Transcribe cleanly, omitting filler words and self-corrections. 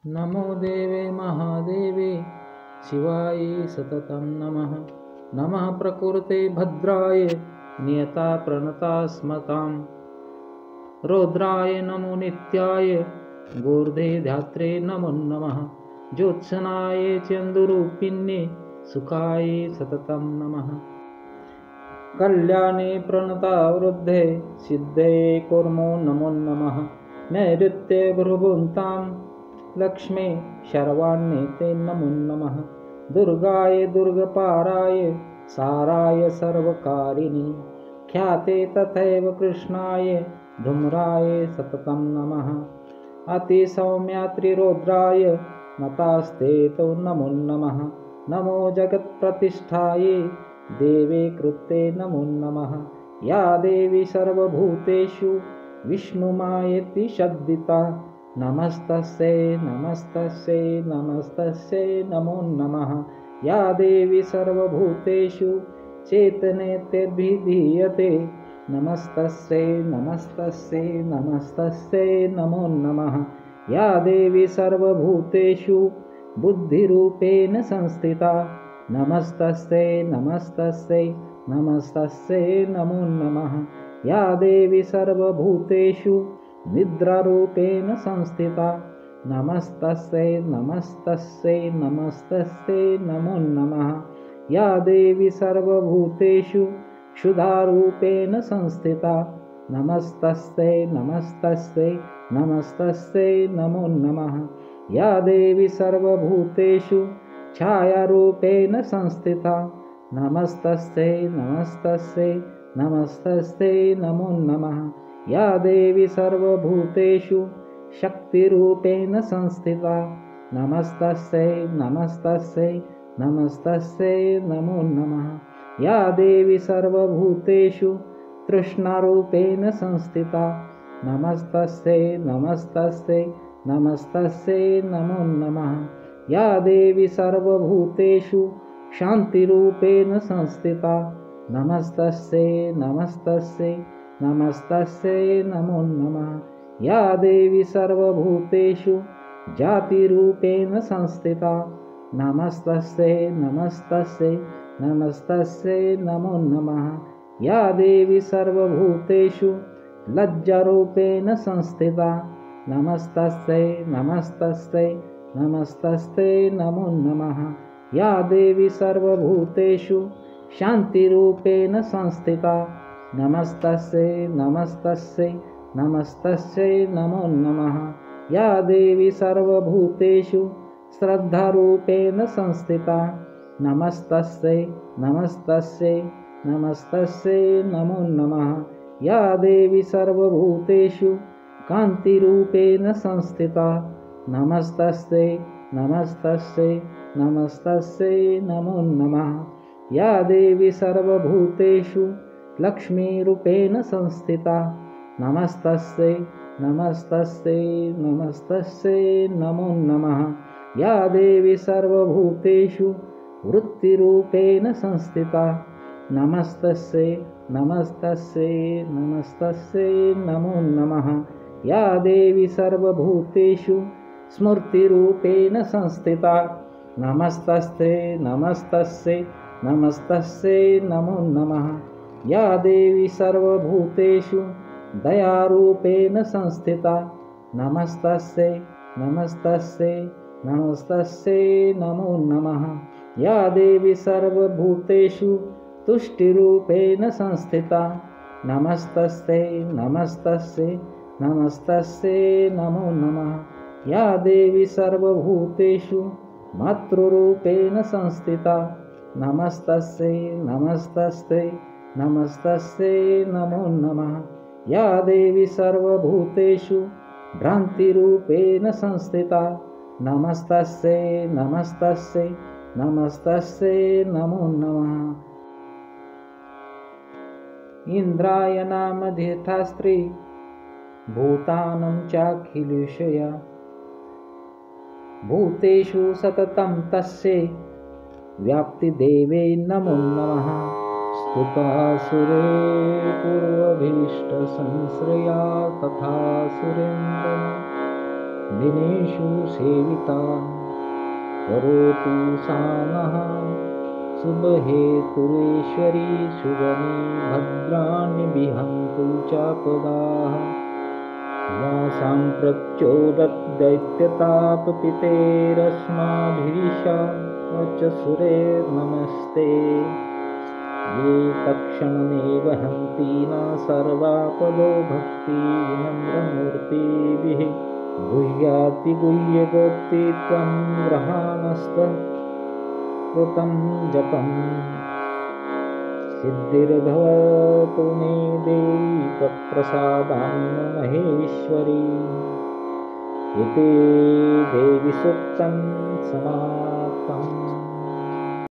नमो देवे महादेवे शिवाय सततं नमः। नमः प्रकृते भद्राय नियता प्रणतास्मतां। रौद्राय नमो नित्याय गोर्धे धात्रे नमो नमः। ज्योत्सनाय चन्दुरूपिण्ये सुखाय सततं नमः। कल्याणे प्रणता वृद्धे सिद्धे कुर्मो नमो नमः। नैऋत्ये भ्रुवन्तां लक्ष्मे शर्वाण्येते नमो नमः। दुर्गाय दुर्गपाराय साराय सर्वकारिणि ख्याते तथैव कृष्णाय धूम्राय सततं नमः। अतिसौम्यात्रिरौद्राय मतास्ते तो नमो नमः। नमो जगत्प्रतिष्ठायै देवे कृते नमो नमः। या देवी सर्वभूतेषु विष्णुमायेति शब्दिता नमस्तस्यै नमस्तस्यै नमस्तस्यै नमो नमः। या देवी सर्वभूतेषु चैतन्येत्यभिधीयते नमस्तस्यै नमस्तस्यै नमस्तस्यै नमो नमः। या देवी सर्वभूतेषु बुद्धिरूपेण संस्थिता नमस्तस्यै नमस्तस्यै नमस्तस्यै नमो नमः। या देवी सर्वभूतेषु निद्रारूपेण संस्थिता नमस्तस्यै नमस्तस्यै नमस्तस्यै नमो नमः। या देवी सर्वभूतेषु क्षुधारूपेण संस्थिता नमस्तस्यै नमस्तस्यै नमस्तस्यै नमो नमः। या देवी सर्वभूतेषु छायारूपेण संस्थिता नमस्तस्यै नमस्तस्यै नमस्तस्यै नमो नमः। या देवी सर्वभूतेषु शक्तिरूपेण संस्थिता नमस्तस्यै नमस्तस्यै नमस्तस्यै नमो नमः। या देवी सर्वभूतेषु तृष्णारूपेण संस्थिता नमस्तस्यै नमस्तस्यै नमस्तस्यै नमो नमः। या देवी सर्वभूतेषु शान्तिरूपेण संस्थिता नमस्तस्यै नमस्तस्यै नमस्तस्यै नमो नमः। या देवी सर्वभूतेषु जातिरूपेण संस्थिता नमस्तस्यै नमस्तस्यै नमस्तस्यै नमो नमः। या देवी सर्वभूतेषु लज्जारूपेण संस्थिता नमस्तस्यै नमस्तस्यै नमस्तस्यै नमो नमः। या देवी सर्वभूतेषु शान्तिरूपेण संस्थिता नमस्तस्यै नमस्तस्यै नमस्तस्यै नमो नमः। या देवी सर्वभूतेषु श्रद्धारूपेण संस्थिता नमस्तस्यै नमस्तस्यै नमस्तस्यै नमो नमः। या देवी सर्वभूतेषु कान्तिरूपेण संस्थिता नमस्तस्यै नमस्तस्यै नमस्तस्यै नमो नमः। या देवी सर्वभूतेषु लक्ष्मीरूपेण संस्थिता नमस्तस्यै नमस्तस्यै नमस्तस्यै नमो नमः। या देवी सर्वभूतेषु वृत्तिरूपेण संस्थिता नमस्तस्यै नमस्तस्यै नमस्तस्यै नमो नमः। या देवी सर्वभूतेषु स्मृतिरूपेण संस्थिता नमस्तस्यै नमस्तस्यै नमस्तस्यै नमो नमः। या देवी सर्वभूतेषु दयारूपेण संस्थिता नमस्तस्यै नमस्तस्यै नमस्तस्यै नमो नमः। या देवी सर्वभूतेषु तुष्टिरूपेण संस्थिता नमस्तस्यै नमस्तस्यै नमस्तस्यै नमो नमः। या देवी सर्वभूतेषु मातृरूपेण संस्थिता नमस्तस्यै नमस्तस्यै नमस्तस्यै नमो नमः। या देवी सर्वभूतेषु भ्रान्तिरूपेण संस्थिता नमस्तस्यै नमस्तस्यै नमस्तस्यै नमो नमः। इन्द्राय नामधेयस्त्री भूतानं चाखिलेशया भूतेषु सततं तस्यै व्याप्तिदेवे नमो नमः। स्तुतासुरे पूर्वभीष्टसंश्रया तथा सुरेन्द्रमा दिनेषु सेविता करोतु सा नः शुभहेतुरेश्वरी शुभनी भद्राणि विहन्तु चापदाः यासां प्रचोदद्दैत्यतापतितेरस्माभिरीशा वचसुरेर्नमस्ते ये तत्क्षणमेव हन्ति न सर्वापदो भक्ति विनम्रमूर्तिभिः गुह्यातिगुह्यगोप्ति त्वं ग्रहाणस्थकृतं जपम् सिद्धिर्भवतु मे देवी त्वत्प्रसादान्न महेश्वरी इति देवी सूक्तं समाप्तम्।